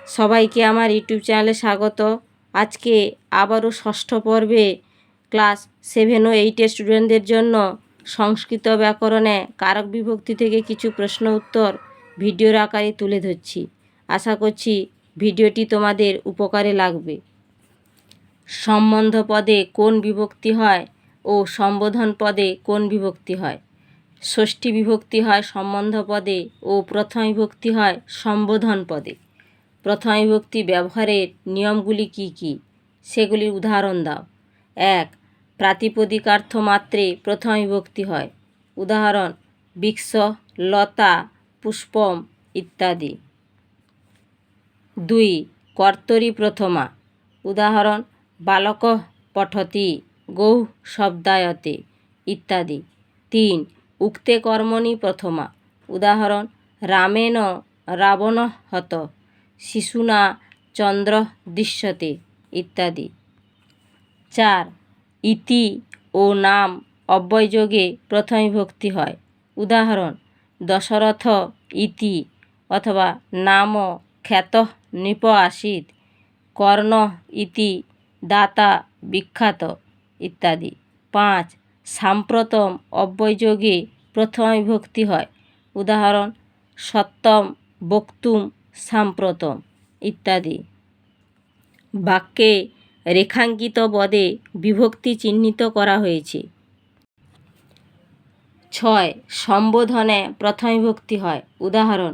সবাইকে আমার ইউটিউব চ্যানেলে স্বাগত। আজকে আবারও ষষ্ঠ পর্বে ক্লাস 7 ও 8 স্টুডেন্টদের জন্য সংস্কৃত ব্যাকরণে কারক বিভক্তি থেকে কিছু প্রশ্ন উত্তর ভিডিওর আকারে তুলে ধরছি। আশা করছি ভিডিওটি তোমাদের উপকারে লাগবে। সম্বন্ধ পদে কোন বিভক্তি হয় ও সম্বোধন পদে কোন বিভক্তি হয়? ষষ্ঠী বিভক্তি হয় সম্বন্ধ পদে ও প্রথম বিভক্তি হয় সম্বোধন পদে। প্রথম বিভক্তি ব্যবহারের নিয়মগুলি কি কি? সেগুলির উদাহরণ দাও। 1. প্রাতিপদিকার্থ মাত্রে প্রথম বিভক্তি হয়। উদাহরণ: বৃক্ষ, লতা, পুষ্পম ইত্যাদি। 2. কর্তরি প্রথমা। উদাহরণ: বালক পঠতি, গৌঃ শব্দায়তে ইত্যাদি। 3. উক্তে কর্মণি প্রথমা। উদাহরণ: রামেণ রাবণঃ হত, শিশুনা চন্দ্র দৃশ্যতে ইত্যাদি। 4. ইতি ও নাম অব্যয়যোগে প্রথম বিভক্তি হয়। উদাহরণ: দশরথ ইতি অথবা নাম খ্যাতঃ নৃপ আসীৎ, কর্ণ ইতি দাতা বিখ্যাত ইত্যাদি। 5. সাম্প্রতম অব্যয়যোগে প্রথম বিভক্তি হয়। উদাহরণ: সত্যম বক্তুম সাম্প্রতম ইত্যাদি। বাক্যে রেখাঙ্কিত পদে বিভক্তি চিহ্নিত করা হয়েছে। 6. সম্বোধনে প্রথম বিভক্তি হয়। উদাহরণ: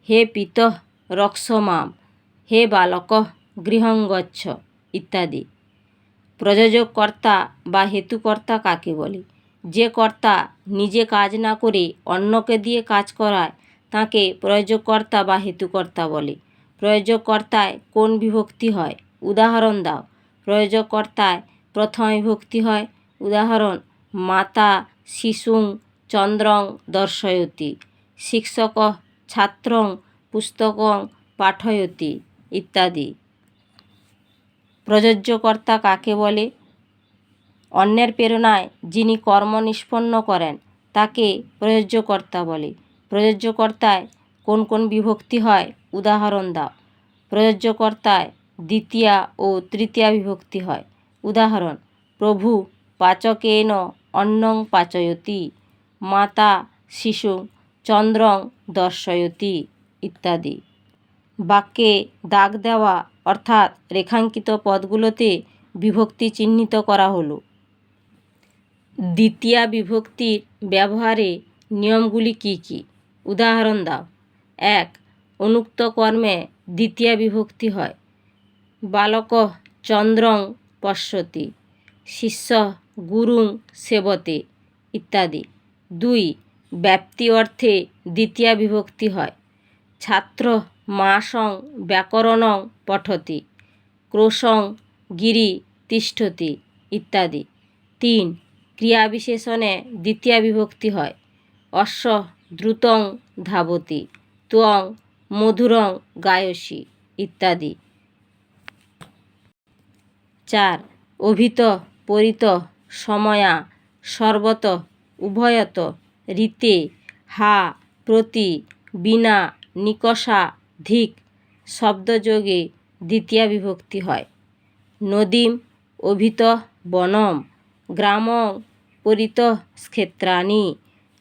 হে পিতঃ রক্ষ মাম, হে বালক গৃহং গচ্ছ ইত্যাদি। প্রযোজক কর্তা বা হেতুকর্তা কাকে বলে? যে কর্তা নিজে কাজ না করে অন্যকে দিয়ে কাজ করায় তাকে প্রয়োজক কর্তা বা হেতুকর্তা বলে। প্রয়োজক কর্তায় কোন বিভক্তি হয়? উদাহরণ দাও। প্রয়োজক কর্তায় প্রথম বিভক্তি হয়। উদাহরণ: মাতা শিশুং চন্দ্রং দর্শয়তি, শিক্ষকঃ ছাত্রং পুস্তকং পাঠয়তি ইত্যাদি। প্রযোজ্যকর্তা কাকে বলে? অন্যের প্রেরণায় যিনি কর্ম নিষ্পন্ন করেন তাকে প্রযোজ্যকর্তা বলে। প্রযোজ্যকর্তায় কোন কোন বিভক্তি হয়? উদাহরণ দাও। প্রযোজ্যকর্তায় দ্বিতীয়া ও তৃতীয়া বিভক্তি হয়। উদাহরণ: প্রভু পাচকেন অন্নং পাচয়তি, মাতা শিশুং চন্দ্রং দর্শয়তি ইত্যাদি। বাক্যে দাগ দেওয়া অর্থাৎ রেখাঙ্কিত পদগুলোতে বিভক্তি চিহ্নিত করা হলো। দ্বিতীয়া বিভক্তির ব্যবহারে নিয়মগুলি কি কি? উদাহরণ দাও। 1. অনুক্ত কর্মে দ্বিতীয়া বিভক্তি হয়। বালকঃ চন্দ্রং পশ্যতি, শিষ্যঃ গুরুং সেবতে ইত্যাদি। 2. ব্যাপ্তি অর্থে দ্বিতীয়া বিভক্তি হয়। ছাত্র মাসং ব্যাকরণং পঠতি, ক্রোশং গিরি তিষ্ঠতি ইত্যাদি। 3. ক্রিয়া বিশেষণে দ্বিতীয়া বিভক্তি হয়। অশ্ব দ্রুতং ধাবতি, ত্বং মধুরং গায়সি ইত্যাদি। 4. অভিত পরিত সময়া সর্বত উভয়ত ঋতে হা প্রতি বিনা নিকষা ধিক শব্দযোগে দ্বিতীয়া বিভক্তি হয়। নদীম অভিত বনম, গ্রামং পরিত ক্ষেত্রাণি,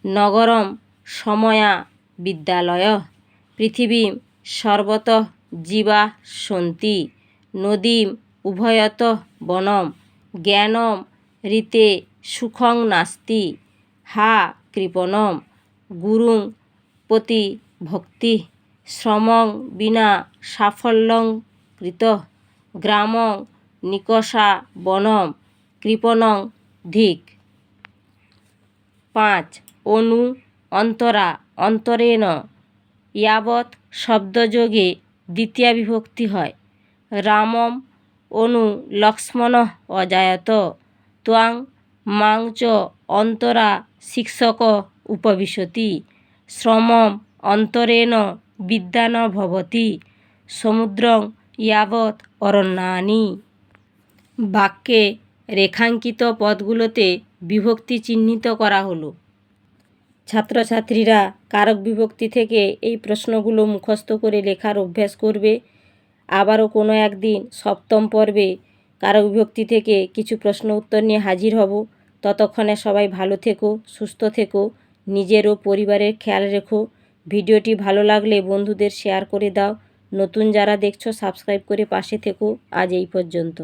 নগরম সময়া বিদ্যালয়ঃ, পৃথিবীম সর্বতঃ জীবা সন্তি, নদীম উভয়ত বনম, জ্ঞানম ঋতে সুখং নাস্তি, হা কৃপণম, গুরুং প্রতি ভক্তি, শ্রমং বিনা সাফল্যং কৃতঃ, গ্রামং নিকষা বনম, কৃপণং ধিক। 5. অনু অন্তরা অন্তরেণ ইয়াবৎ শব্দযোগে দ্বিতীয়া বিভক্তি হয়। রামম অনু লক্ষ্মণঃ অজায়ত, ত্বং মাং চ অন্তরা শিক্ষকঃ উপবিশতি, শ্রমম অন্তরেণ বিদ্যা ন ভবতি, সমুদ্রং ইয়াবৎ অরণ্যানি। বাক্যে রেখাঙ্কিত পদগুলোতে বিভক্তি চিহ্নিত করা হলো। ছাত্রছাত্রীরা কারক বিভক্তি থেকে এই প্রশ্নগুলো মুখস্থ করে লেখার অভ্যাস করবে। আবারও কোনো একদিন সপ্তম পর্বে কারক বিভক্তি থেকে কিছু প্রশ্ন উত্তর নিয়ে হাজির হব। ততক্ষণে সবাই ভালো থেকো, সুস্থ থেকো, নিজের ও পরিবারের খেয়াল রেখো। ভিডিওটি ভালো লাগলে বন্ধুদের শেয়ার করে দাও। নতুন যারা দেখছো সাবস্ক্রাইব করে পাশে থেকো। আজ এই পর্যন্ত।